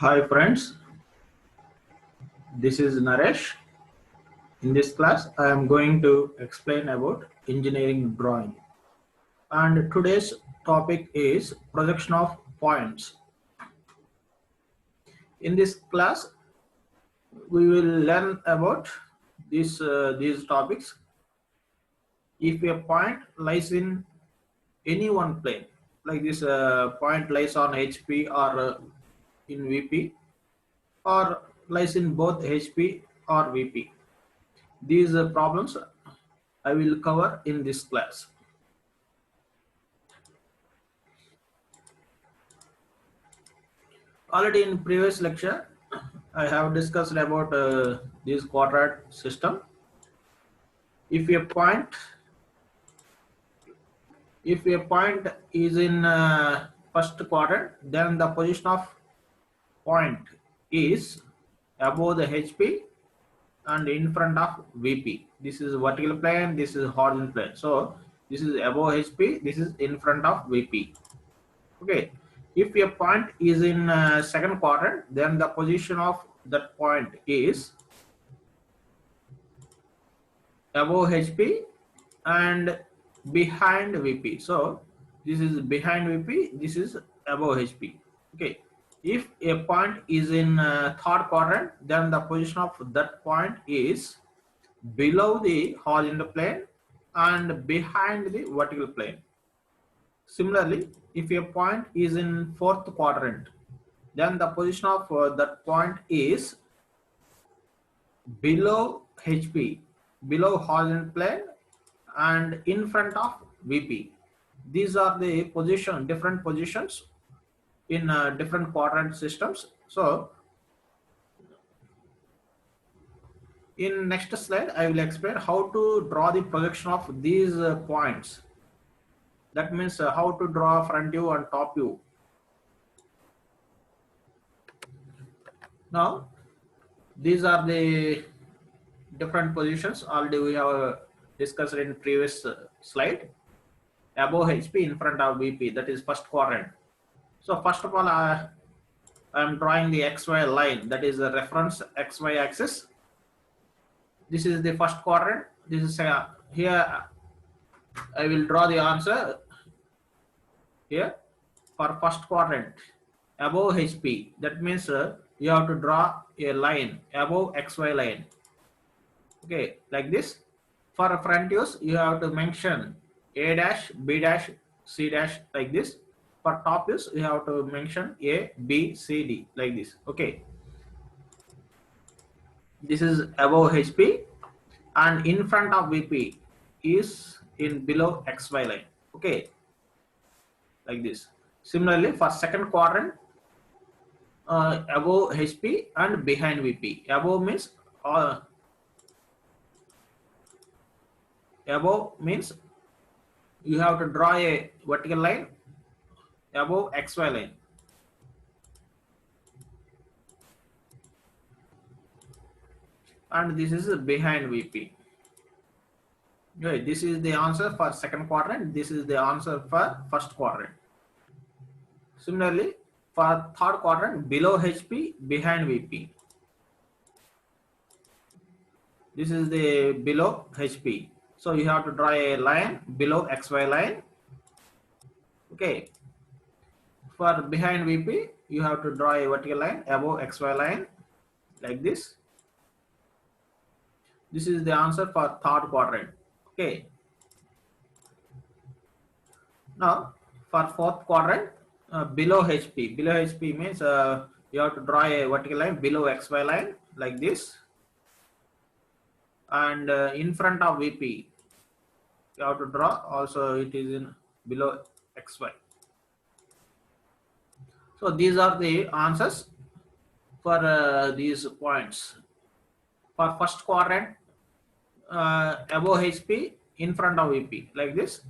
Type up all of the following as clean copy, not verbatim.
Hi friends, this is Naresh. In this class, I am going to explain about engineering drawing. And today's topic is projection of points. In this class, we will learn about these topics. If a point lies in any one plane, like this point lies on HP or in VP, or lies in both HP or VP. These problems I will cover in this class. Already in previous lecture, I have discussed about this quadrant system. If a point is in first quadrant, then the position of point is above the HP and in front of VP. This is vertical plane, this is horizontal plane. So this is above HP, this is in front of VP. Okay. If a point is in second quadrant, then the position of that point is above HP and behind VP. So this is behind VP, this is above HP. Okay. If a point is in third quadrant, then the position of that point is below the horizontal plane and behind the vertical plane. Similarly, if a point is in fourth quadrant, then the position of that point is below HP, below horizontal plane and in front of VP. These are the different positions in different quadrant systems. So in next slide, I will explain how to draw the projection of these points. That means how to draw front view and top view. Now, these are the different positions. Already we have discussed in previous slide. Above HP, in front of VP, that is first quadrant. So first of all, I am drawing the XY line, that is the reference XY axis. This is the first quadrant. This is here. I will draw the answer here for first quadrant above HP. That means you have to draw a line above XY line. Okay, like this. For front views, you have to mention A dash, B dash, C dash, like this. For top views, you have to mention A, B, C, D, like this. Okay. This is above HP and in front of VP is in below XY line. Okay. Like this. Similarly, for second quadrant, above HP and behind VP. Above means you have to draw a vertical line above XY line. And this is behind VP. Okay, this is the answer for second quadrant. This is the answer for first quadrant. Similarly, for third quadrant, below HP, behind VP. This is the below HP. So you have to draw a line below XY line. Okay. For behind VP, you have to draw a vertical line above XY line, like this. This is the answer for third quadrant. Okay. Now, for fourth quadrant, below HP. Below HP means you have to draw a vertical line below XY line, like this. And in front of VP, you have to draw also it is in below XY. So these are the answers for these points. For first quadrant, above HP, in front of VP, like this.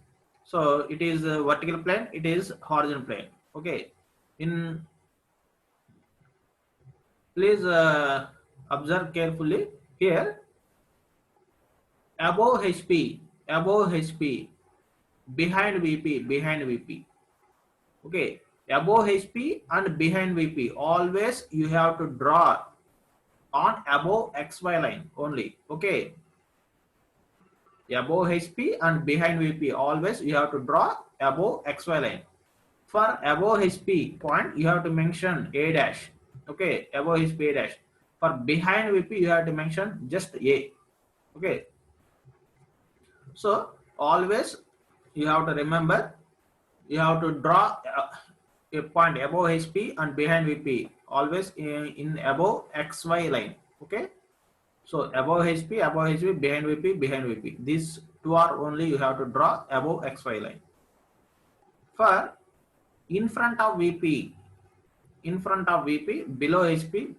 So it is vertical plane, it is horizontal plane. Okay. Please observe carefully here. Above HP, behind VP. Okay. above HP and behind VP. Always you have to draw on above XY line only. Okay. Above HP and behind VP. Always you have to draw above XY line. For above HP point, you have to mention A dash. Okay. Above HP A dash. For behind VP, you have to mention just A. Okay. So always you have to remember, you have to draw a point above HP and behind VP, always in above XY line. Okay. So above HP, behind VP, behind VP. These two are only you have to draw above XY line. For in front of VP, below HP,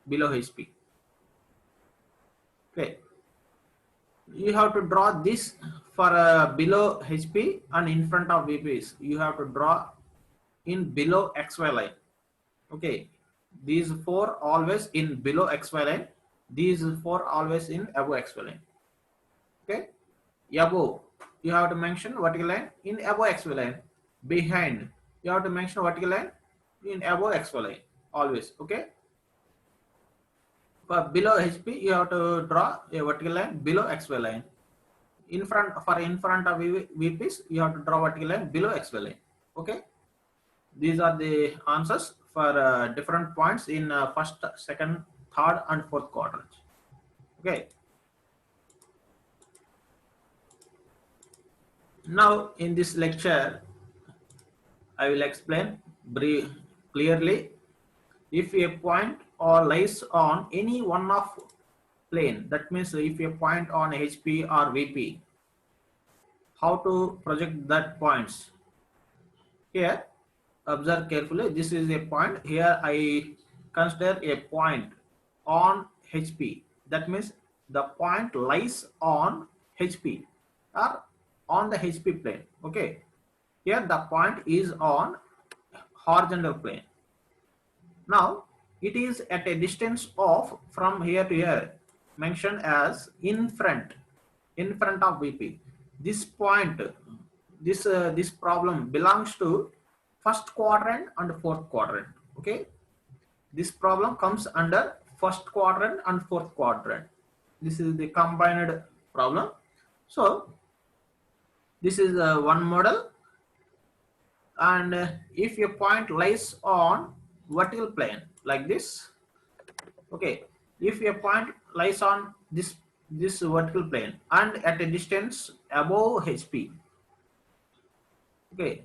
below HP. Okay. You have to draw this for below HP and in front of VPs. You have to draw in below XY line. Okay. These four always in below XY line. These four always in above XY line. Okay. Above, you have to mention vertical line in above XY line. Behind, you have to mention vertical line in above XY line. Always. Okay. For below HP, you have to draw a vertical line below XY line. In front of VPs, you have to draw vertical line below XY line. Okay. These are the answers for different points in first, second, third, and fourth quadrants. Okay. Now in this lecture, I will explain clearly. If a point or lies on any one of plane, that means if a point on HP or VP, how to project that points. Here, observe carefully. This is a point. Here I consider a point on HP. That means the point lies on HP or on the HP plane. Okay. Here the point is on horizontal plane. Now it is at a distance of from here to here, mentioned as in front of VP. This point, this problem belongs to first quadrant and fourth quadrant. Okay, this problem comes under first quadrant and fourth quadrant. This is the combined problem. So this is one model, and if a point lies on vertical plane like this, okay, if a point lies on this vertical plane and at a distance above HP, okay,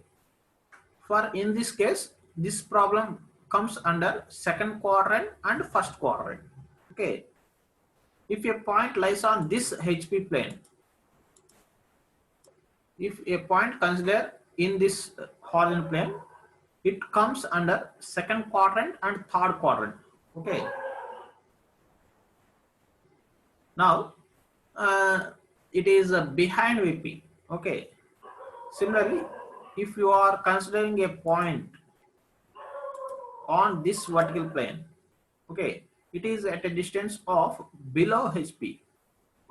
for in this case this problem comes under second quadrant and first quadrant. Okay, if a point lies on this HP plane, if a point consider in this horizontal plane, it comes under second quadrant and third quadrant. Okay. Now it is behind VP. Okay. Similarly, if you are considering a point on this vertical plane, okay, it is at a distance of below HP.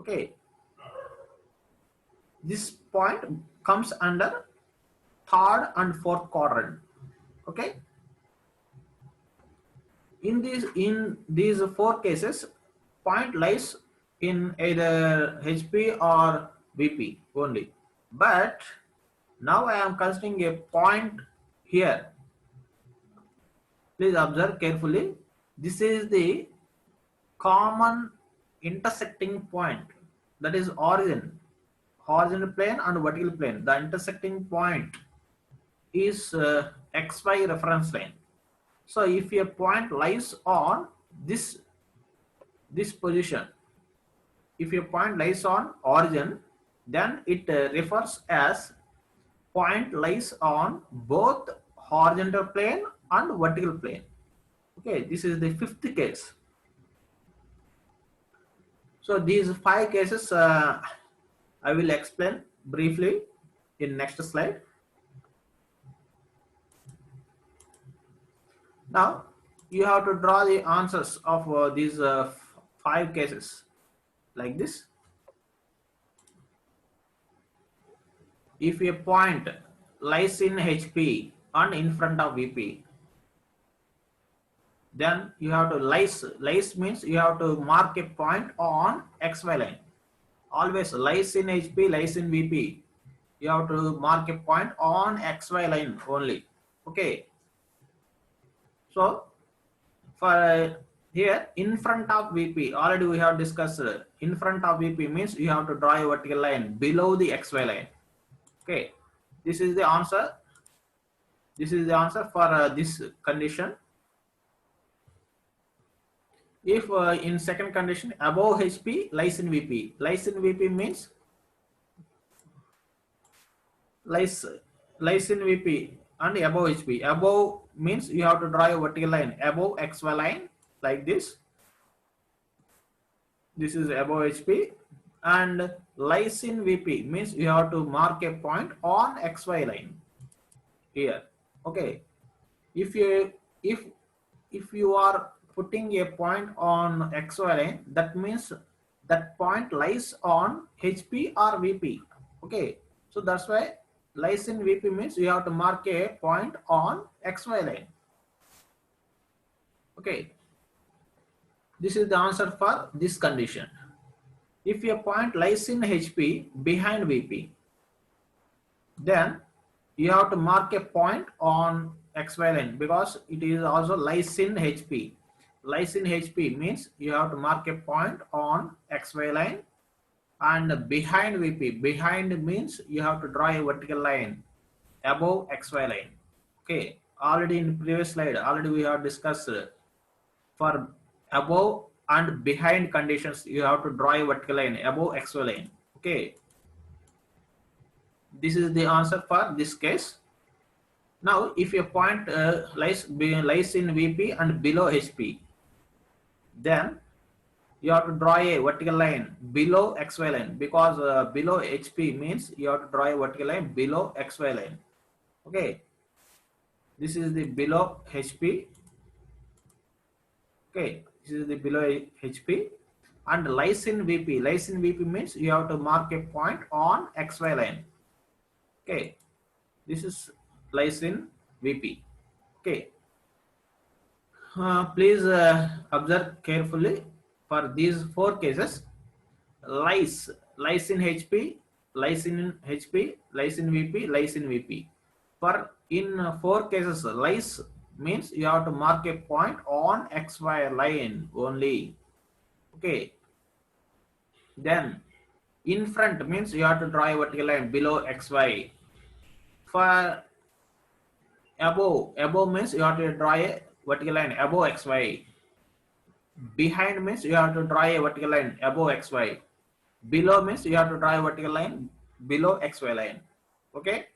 Okay. This point comes under third and fourth quadrant. Okay. In these four cases, point lies in either HP or VP only. But now I am considering a point here. Please observe carefully. This is the common intersecting point, that is origin, horizontal plane and vertical plane. The intersecting point is XY reference line. So if a point lies on this position, if a point lies on origin, then it refers as point lies on both horizontal plane and vertical plane. Okay, this is the fifth case. So these 5 cases I will explain briefly in next slide. Now you have to draw the answers of these 5 cases like this. If a point lies in HP, and in front of VP. Then you have to lice. Lice means you have to mark a point on XY line. Always lice in HP, lice in VP. You have to mark a point on XY line only. Okay. So for here in front of VP, already we have discussed in front of VP means you have to draw a vertical line below the XY line. Okay. This is the answer. This is the answer for this condition. If in second condition above HP lies in VP. Lies in VP means lies in VP and above HP. Above means you have to draw a vertical line above XY line like this. This is above HP, and lies in VP means you have to mark a point on XY line here. Okay. If you are putting a point on XY line, that means that point lies on HP or VP. Okay. So that's why lies in VP means you have to mark a point on XY line. Okay. This is the answer for this condition. If a point lies in HP behind VP, then you have to mark a point on XY line because it is also lies in HP. Lies in HP means you have to mark a point on XY line, and behind VP. Behind means you have to draw a vertical line above XY line. Okay. Already in previous slide, already we have discussed for above and behind conditions, you have to draw a vertical line above XY line. Okay. This is the answer for this case. Now, if a point lies in VP and below HP, then you have to draw a vertical line below XY line because below HP means you have to draw a vertical line below XY line. Okay. This is the below HP. Okay. This is the below HP, and lies in VP. Lies in VP means you have to mark a point on XY line. Okay. This is lies in VP. Okay. Please observe carefully for these four cases. Lies in HP, lies in HP, lies in VP, lies in VP. For in four cases, lies means you have to mark a point on XY line only. Okay. Then in front means you have to draw a vertical line below XY. For above means you have to draw a vertical line above XY. Behind means you have to draw a vertical line above XY. Below means you have to draw a vertical line below XY line. Okay.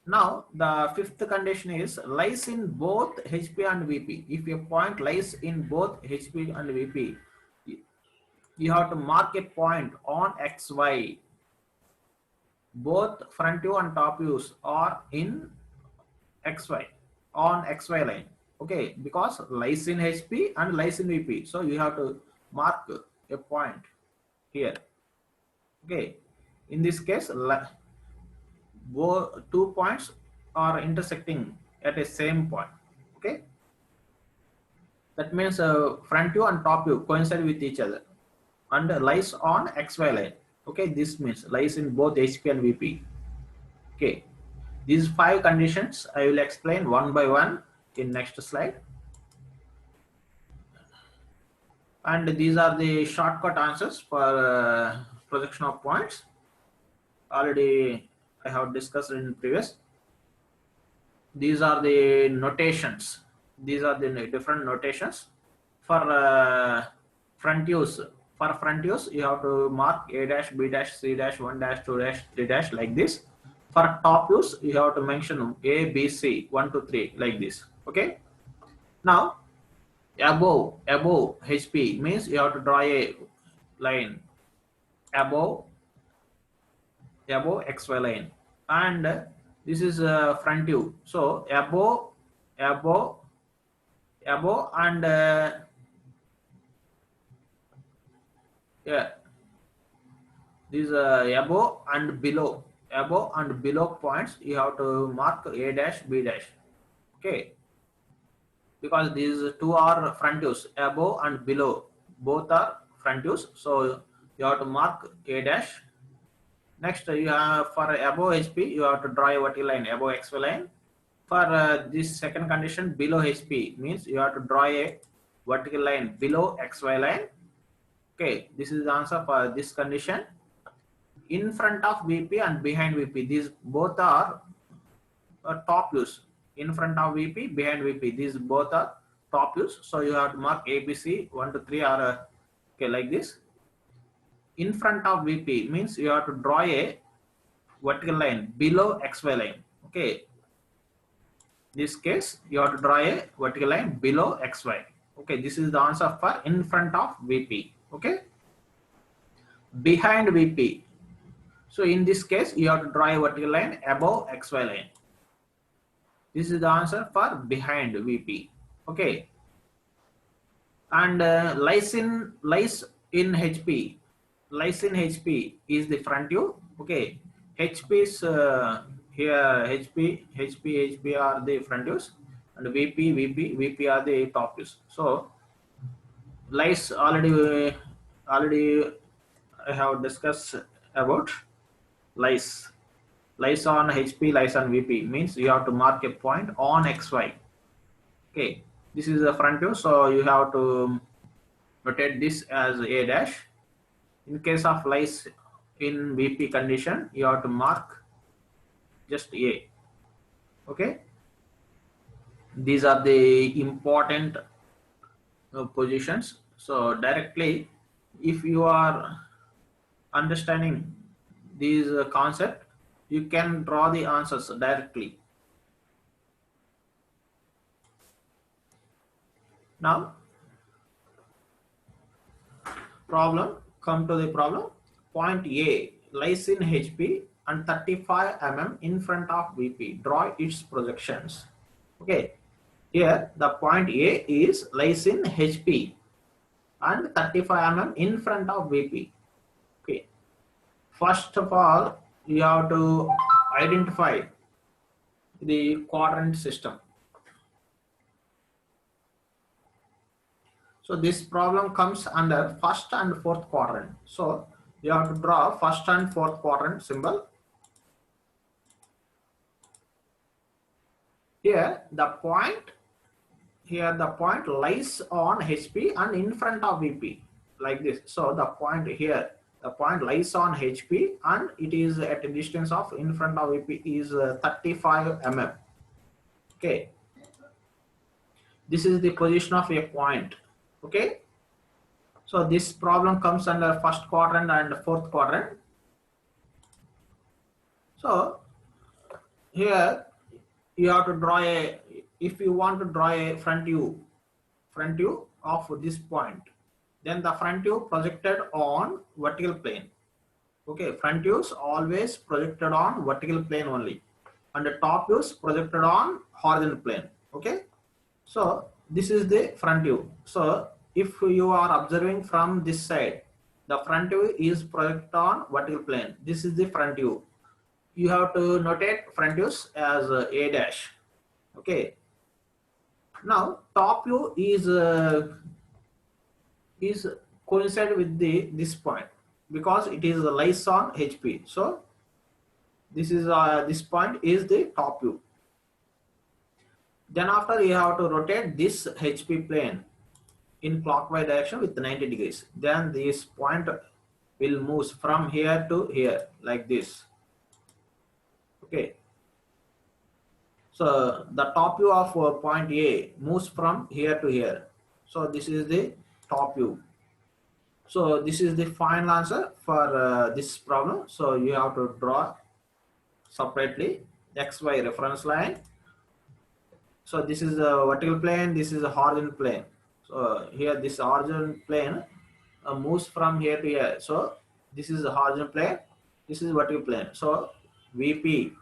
Now the fifth condition is lies in both HP and VP. If a point lies in both HP and VP, you have to mark a point on XY. Both front view and top views are in XY, on XY line. Okay, because lies in HP and lies in VP. So you have to mark a point here. Okay, in this case, two points are intersecting at a same point. Okay, that means front view and top view coincide with each other and lies on XY line. Okay, this means lies in both HP and VP. Okay, these five conditions I will explain one by one in next slide. And these are the shortcut answers for projection of points. Already I have discussed in previous. These are the notations. These are the different notations for front views. For front views, you have to mark A dash, B dash, C dash, 1 dash, 2 dash, 3 dash like this. For top views, you have to mention A, B, C, 1, 2, 3 like this. Okay. Now, above HP means you have to draw a line above XY line, and this is front view. So above and yeah, this above and below. above and below points, you have to mark A dash, B dash. Okay, because these two are front views, above and below, both are front views. So you have to mark A dash. Next, you have for above HP, you have to draw a vertical line above XY line. For this second condition, below HP means you have to draw a vertical line below XY line. Okay, this is the answer for this condition. In front of VP and behind VP, these both are top views. In front of VP, behind VP, these both are top views. So you have to mark ABC 1 to 3 are okay like this. In front of VP means you have to draw a vertical line below XY line. Okay, this case you have to draw a vertical line below XY. Okay, this is the answer for in front of VP. Okay, behind VP. So in this case, you have to draw a vertical line above XY line. This is the answer for behind VP. Okay, and lies in HP. Lies in HP is the front view. Okay, HP is here. HP are the front views, and VP are the top views. So lies already I have discussed about lies. Lies on HP, lies on VP means you have to mark a point on XY. Okay, this is the front view, so you have to rotate this as A dash. In case of lies in VP condition, you have to mark just A. Okay, these are the important positions. So directly, if you are understanding these concept, you can draw the answers directly. Now, come to the problem. Point A lies in HP and 35 mm in front of VP. Draw its projections. Okay, here the point A lies in HP and 35 mm in front of VP. Okay, first of all, you have to identify the quadrant system. So this problem comes under first and fourth quadrant. So you have to draw first and fourth quadrant symbol. Here the point lies on HP and in front of VP like this. So the point here, the point lies on HP and it is at a distance of in front of VP is 35 mm. Okay, this is the position of a point. Okay, so this problem comes under first quadrant and fourth quadrant. So here you have to draw a, if you want to draw a front view of this point, then the front view projected on vertical plane. Okay, front views always projected on vertical plane only, and the top views projected on horizontal plane. Okay, so this is the front view. So if you are observing from this side, the front view is projected on vertical plane. This is the front view. You have to notate front views as A dash. Okay, now top view is coincide with this point because it is lies on HP. So this is this point is the top view. Then after you have to rotate this HP plane in clockwise direction with 90 degrees. Then this point will move from here to here like this. Okay, so the top view of point A moves from here to here. So this is the top view. So this is the final answer for this problem. So you have to draw separately XY reference line. So this is a vertical plane, this is a horizontal plane. So here this horizontal plane moves from here to here. So this is the horizontal plane, this is vertical plane. So VP,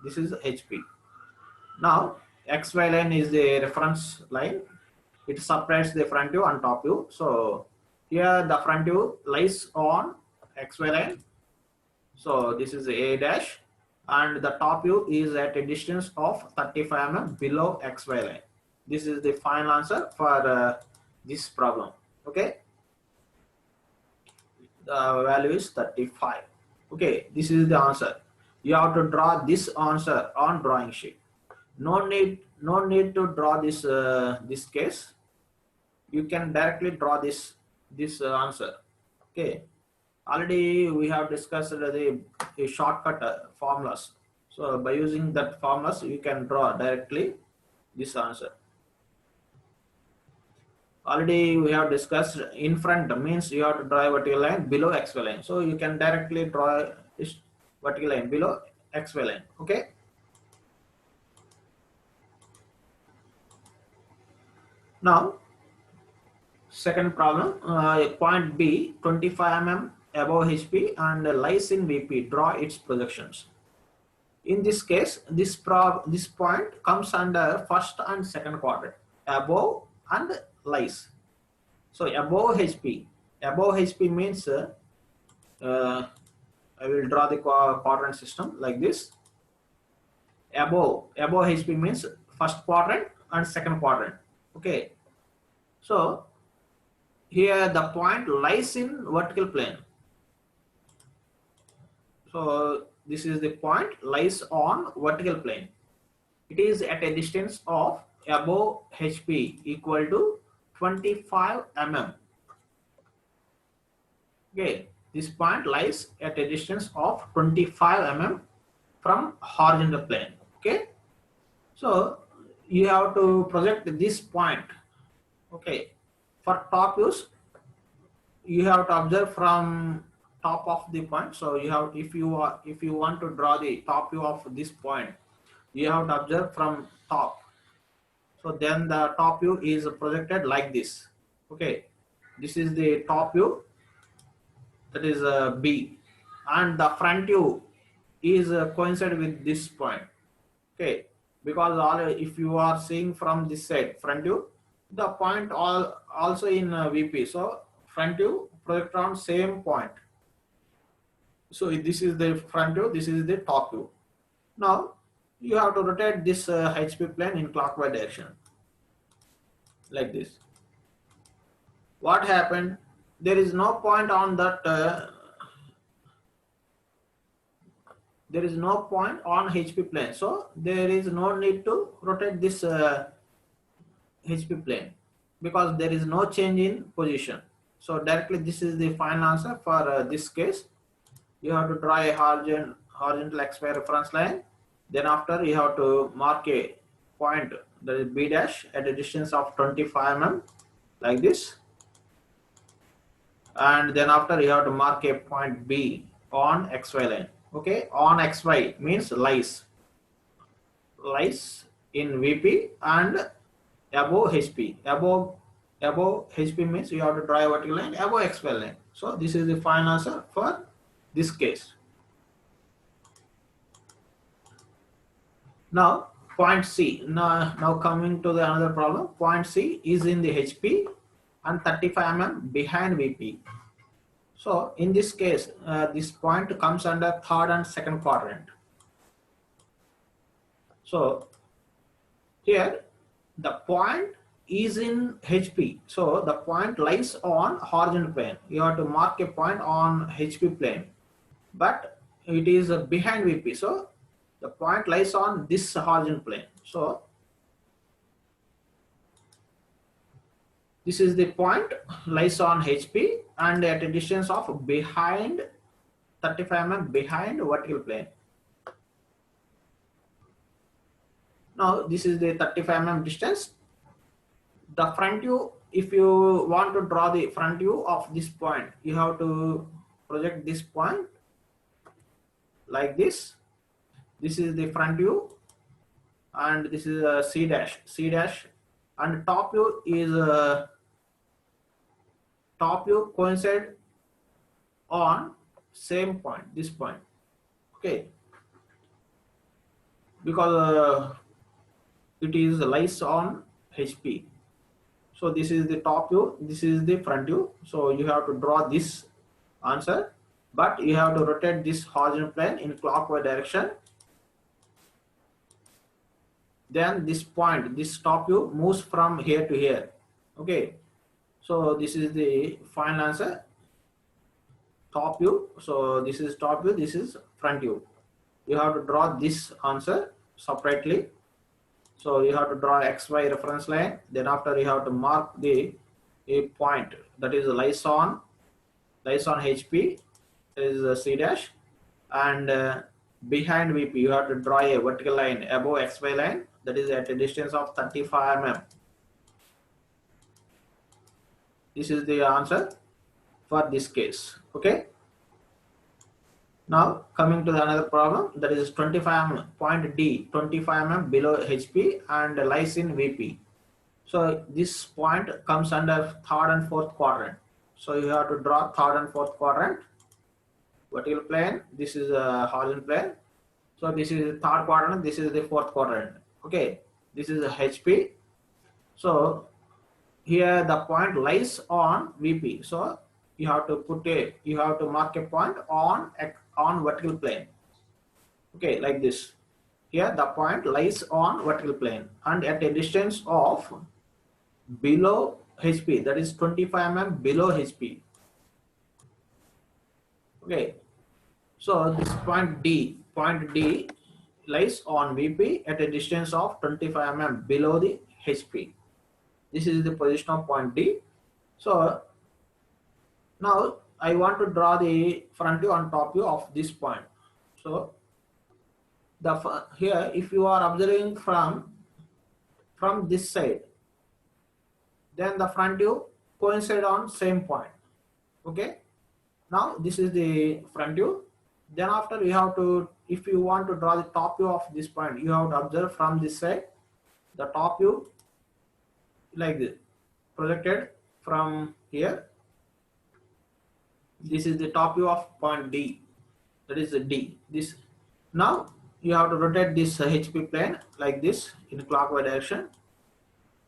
this is HP. Now XY line is the reference line. It separates the front view and top view. So here the front view lies on XY line. So this is A dash and the top view is at a distance of 35 mm below XY line. This is the final answer for this problem. Okay, the value is 35. Okay, this is the answer. You have to draw this answer on drawing sheet. No need to draw this case. You can directly draw this answer. Okay, already we have discussed the shortcut formulas. So by using that formulas, you can draw directly this answer. Already we have discussed in front means you have to draw a vertical line below XY line. So you can directly draw this vertical line below XY line. Okay. Now, second problem, point B, 25 mm above HP and lies in VP. Draw its projections. In this case, this point comes under first and second quadrant, above and lies. So above HP means I will draw the quadrant system like this. Above HP means first quadrant and second quadrant. Okay. So here the point lies in vertical plane. So this is the point lies on vertical plane. It is at a distance of above HP equal to 25 mm. Okay, this point lies at a distance of 25 mm from horizontal plane. Okay, so you have to project this point. Okay, for top views, you have to observe from top of the point. So you have, if you want to draw the top view of this point, you have to observe from top. So then the top view is projected like this. Okay, this is the top view, that is B, and the front view is coincide with this point. Okay, because if you are seeing from this side front view, the point also in VP, so front view project on same point. So this is the front view, this is the top view. Now you have to rotate this HP plane in clockwise direction like this. What happened? There is no point on that. There is no point on HP plane, so there is no need to rotate this HP plane because there is no change in position. So directly this is the final answer for this case. You have to draw a horizontal XY reference line. Then after you have to mark a point, that is B dash, at a distance of 25 mm like this. And then after you have to mark a point B on XY line. Okay, on XY means lies in VP and above HP. Above HP means you have to draw a vertical line above XY line. So this is the final answer for this case. Now point C. Now coming to the another problem. Point C is in the HP and 35 mm behind VP. So in this case, this point comes under third and second quadrant. So here the point is in HP. So the point lies on horizontal plane. You have to mark a point on HP plane, but it is behind VP. So the point lies on this horizontal plane. So this is the point lies on HP and at a distance of behind 35 mm behind vertical plane. Now this is the 35 mm distance. The front view, if you want to draw the front view of this point, you have to project this point like this. This is the front view and this is a C dash, and top view is top view coincide on same point, this point. Okay, because it is lies on HP. So this is the top view, this is the front view. So you have to draw this answer, but you have to rotate this horizontal plane in clockwise direction then this point, this top view moves from here to here. Okay, so this is the final answer, top view. So this is top view, this is front view. You have to draw this answer separately. So you have to draw XY reference line, then after you have to mark the a point that is lies on HP, is C dash, and behind VP you have to draw a vertical line above XY line, that is at a distance of 35 mm. This is the answer for this case. Okay. Now coming to the another problem, that is 25 mm, point D, 25 mm below HP and lies in VP. So this point comes under third and fourth quadrant. So you have to draw third and fourth quadrant, vertical plane. This is a horizontal plane. So this is the third quadrant. This is the fourth quadrant. Okay, this is a HP. So here the point lies on VP. So you have to mark a point on vertical plane. Okay, like this. Here the point lies on vertical plane and at a distance of below HP, that is 25 mm below HP. Okay, so this point D lies on VP at a distance of 25 mm below the HP. This is the position of point D. So now I want to draw the front view and top view of this point. So here if you are observing from this side, then the front view coincide on same point. Okay, now this is the front view. Then after you have to, if you want to draw the top view of this point, you have to observe from this side the top view like this, projected from here. This is the top view of point D, that is the D. This now you have to rotate this HP plane like this in clockwise direction.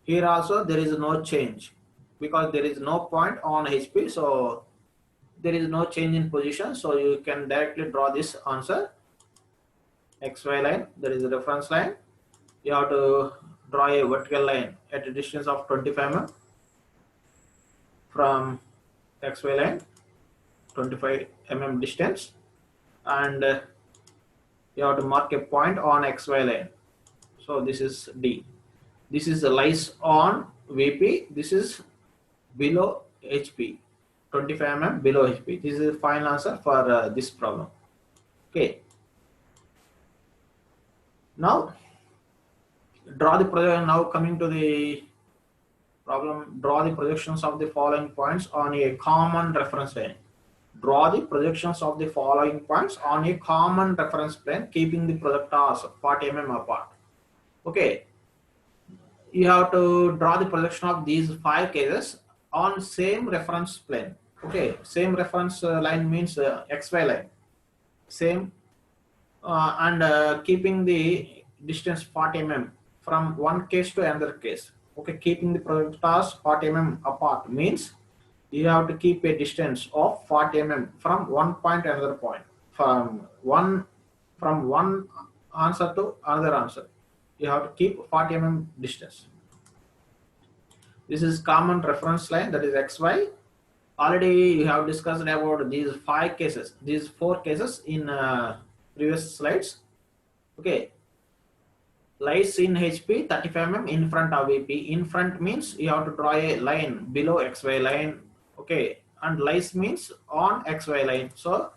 Here also there is no change because there is no point on HP, so there is no change in position. So you can directly draw this answer. XY line, that is the reference line. You have to draw a vertical line at a distance of 25 mm from XY line, 25 mm distance, and you have to mark a point on XY line. So this is D. This is the lies on VP. This is below HP, 25 mm below HP. This is the final answer for this problem. Okay. Now draw the projection. Now coming to the problem, draw the projections of the following points on a common reference line. Draw the projections of the following points on a common reference plane, keeping the projectors 40 mm apart. Okay, you have to draw the projection of these 5 cases on same reference plane. Okay, same reference line means XY line, same, and keeping the distance 40 mm from one case to another case. Okay, keeping the projectors 40 mm apart means you have to keep a distance of 40 mm from one point to another point, from one answer to another answer. You have to keep 40 mm distance. This is common reference line, that is XY. Already you have discussed about these 5 cases, these 4 cases in previous slides. Okay, lies in HP 35 mm in front of VP. In front means you have to draw a line below XY line. Okay, and lies means on XY line. So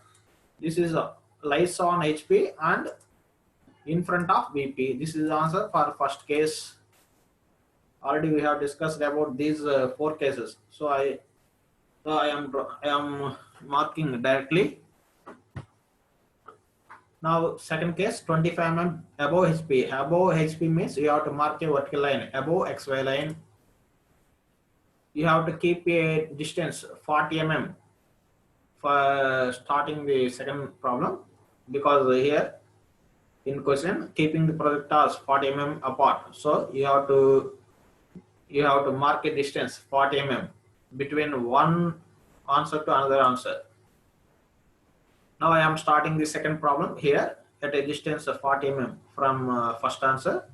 this is lies on HP and in front of VP. This is the answer for first case. Already we have discussed about these 4 cases. So I am marking directly. Now second case, 25 mm above HP. Above HP means you have to mark a vertical line above XY line. You have to keep a distance 40 mm for starting the second problem, because here in question keeping the projectors 40 mm apart. So you have to mark a distance 40 mm between one answer to another answer. Now I am starting the second problem here at a distance of 40 mm from first answer.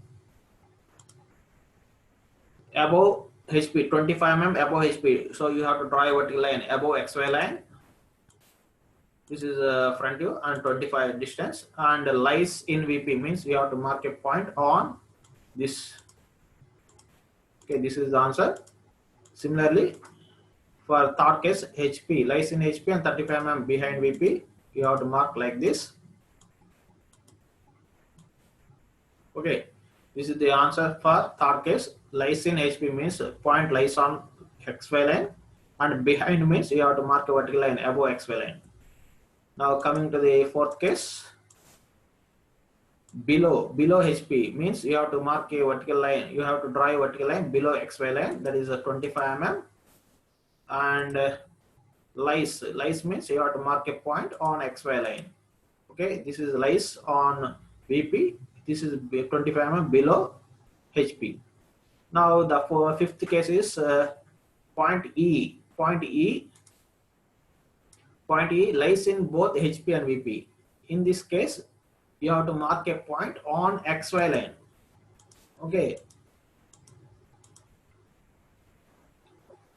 above HP, 25 mm above HP. So you have to draw a vertical line above XY line. This is a front view and 25 distance, and lies in VP means you have to mark a point on this. Okay, this is the answer. Similarly, for third case, HP lies in HP and 35 mm behind VP. You have to mark like this. Okay, this is the answer for third case. Lies in HP means point lies on XY line, and behind means you have to mark a vertical line above XY line. Now coming to the fourth case, below HP means you have to mark a vertical line. You have to draw a vertical line below XY line, that is a 25 mm, and lies means you have to mark a point on XY line. Okay, this is lies on VP. This is 25 mm below HP. Now the fifth case is point E. Point E lies in both HP and VP. In this case, you have to mark a point on XY line. Okay.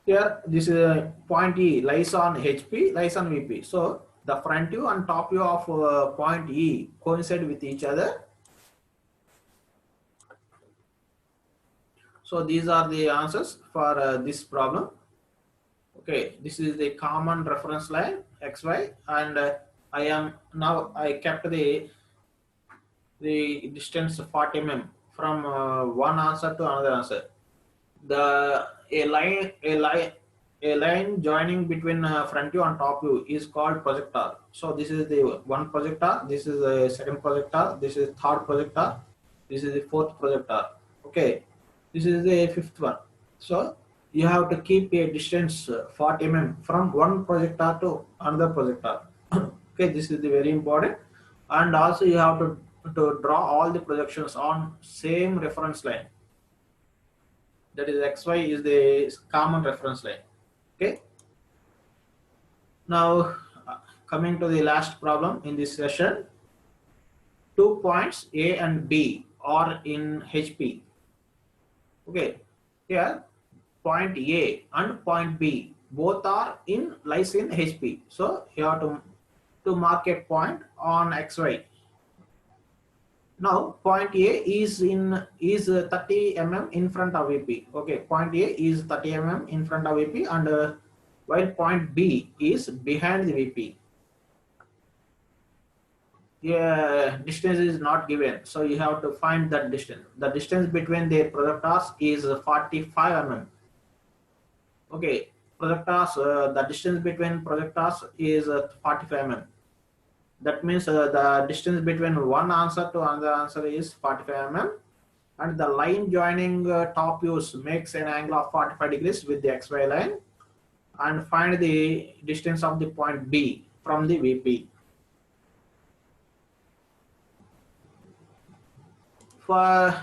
Here, this is point E lies on HP, lies on VP. So the front view and top view of point E coincide with each other. So these are the answers for this problem. Okay, this is the common reference line XY, and I kept the distance 40 mm from one answer to another answer. A line joining between front view and top view is called projector. So this is the one projector, this is the second projector, this is third projector, this is the fourth projector. Okay, this is the fifth one. So you have to keep a distance 40 mm from one projector to another projector. Okay, this is the very important, and also you have to draw all the projections on same reference line. That is XY is the common reference line. Okay. Now coming to the last problem in this session, 2 points A and B are in HP. Okay, here point A and point B both are lies in HP. So you have to mark a point on XY. Now point A is 30 mm in front of VP. Okay, point A is 30 mm in front of VP, and while point B is behind the VP. Yeah, distance is not given, so you have to find that distance. The distance between the projectors is 45 mm. Okay, projectors, the distance between projectors is 45 mm. That means the distance between one answer to another answer is 45 mm, and the line joining top views makes an angle of 45 degrees with the XY line, and find the distance of the point B from the VP. For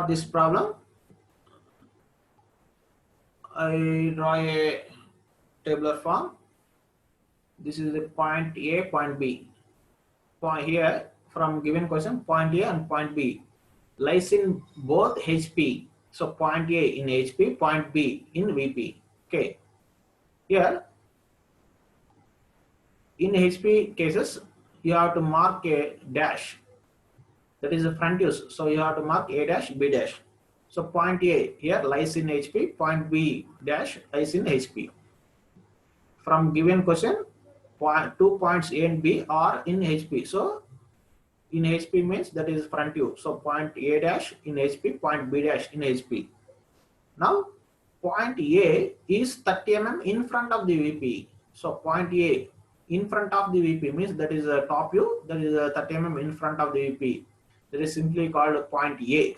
this problem, I draw a tabular form. This is the point A, point B. Point here, from given question, point A and point B lies in both HP. So point A in HP, point B in VP. Okay. Here, in HP cases, you have to mark a dash. That is the front views. So you have to mark A dash, B dash. So point A here lies in HP, point B dash lies in HP. From given question, 2 points A and B are in HP. So in HP means that is front view. So point A dash in HP, point B dash in HP. Now point A is 30 mm in front of the VP. So point A in front of the VP means that is a top view, that is a 30 mm in front of the VP. That is simply called point A.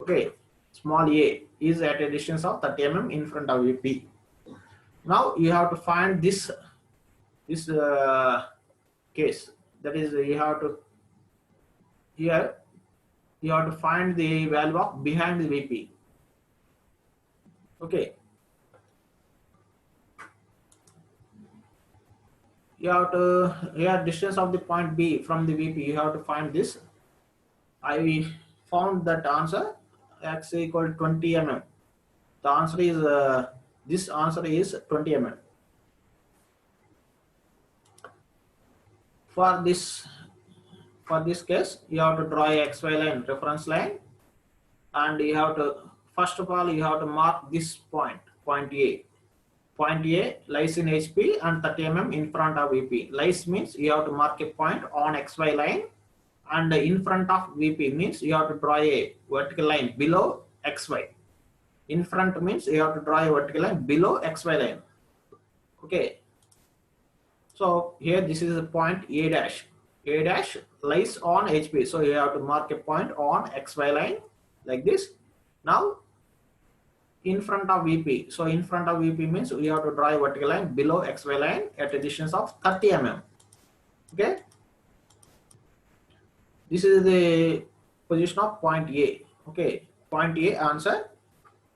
Okay, small a is at a distance of 30 mm in front of VP. Now you have to find this case. That is, you have to find the value of behind the VP. Okay. You have to distance of the point B from the VP. You have to find this. I found that answer. x equal 20 mm. The answer is this answer is 20 mm. For this case, you have to draw a xy line, reference line, and you have to, first of all, you have to mark this point, point A. Point A lies in HP and 30 mm in front of VP. Lies means you have to mark a point on XY line, and in front of VP means you have to draw a vertical line below XY. In front means you have to draw a vertical line below XY line. Okay. So here this is the point A dash. A dash lies on HP. So you have to mark a point on XY line like this. Now in front of VP. So in front of VP means we have to draw a vertical line below XY line at a distance of 30 mm. Okay. This is the position of point A. Okay. Point A answer.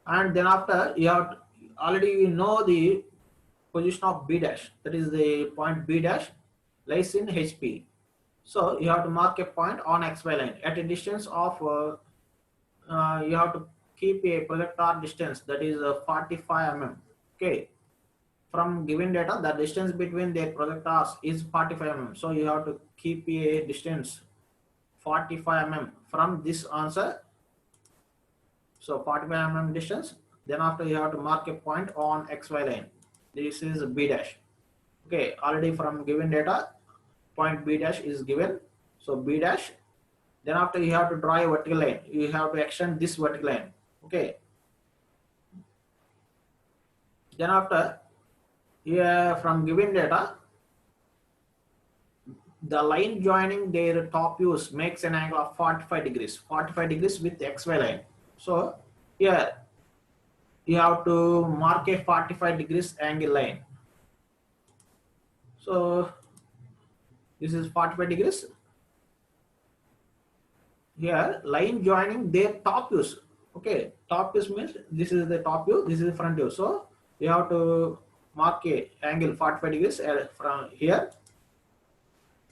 And then after you have to, already you know the position of B dash. That is the point B dash lies in HP. So you have to mark a point on XY line at a distance of you have to keep a projector distance, that is 45 mm. Okay, from given data the distance between their projectors is 45 mm, so you have to keep a distance 45 mm from this answer. So 45 mm distance. Then after you have to mark a point on XY line. This is B dash. Okay, already from given data point B dash is given, so B dash. Then after you have to draw a vertical line, you have to extend this vertical line. Okay. Then after, here from given data, the line joining their top views makes an angle of 45 degrees. 45 degrees with XY line. So here you have to mark a 45 degrees angle line. So this is 45 degrees. Here line joining their top views. Okay, top views means this is the top view, this is the front view. So you have to mark a angle 45 degrees from here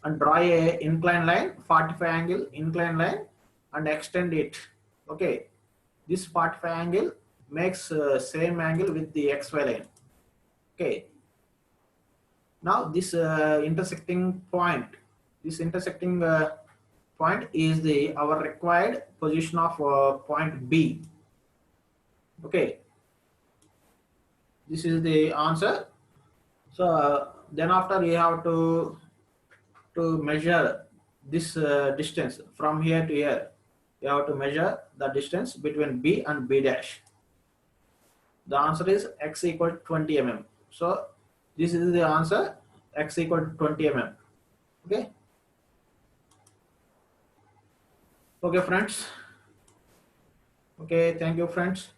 and draw a inclined line, 45 angle inclined line, and extend it. Okay, this 45 angle makes same angle with the XY line. Okay, now this intersecting point, point is the our required position of point B. Okay, this is the answer. So then after you have to measure this distance from here to here. You have to measure the distance between B and B dash. The answer is x equal to 20 mm. So this is the answer, x equal to 20 mm. Okay. Okay, friends. Okay, thank you, friends.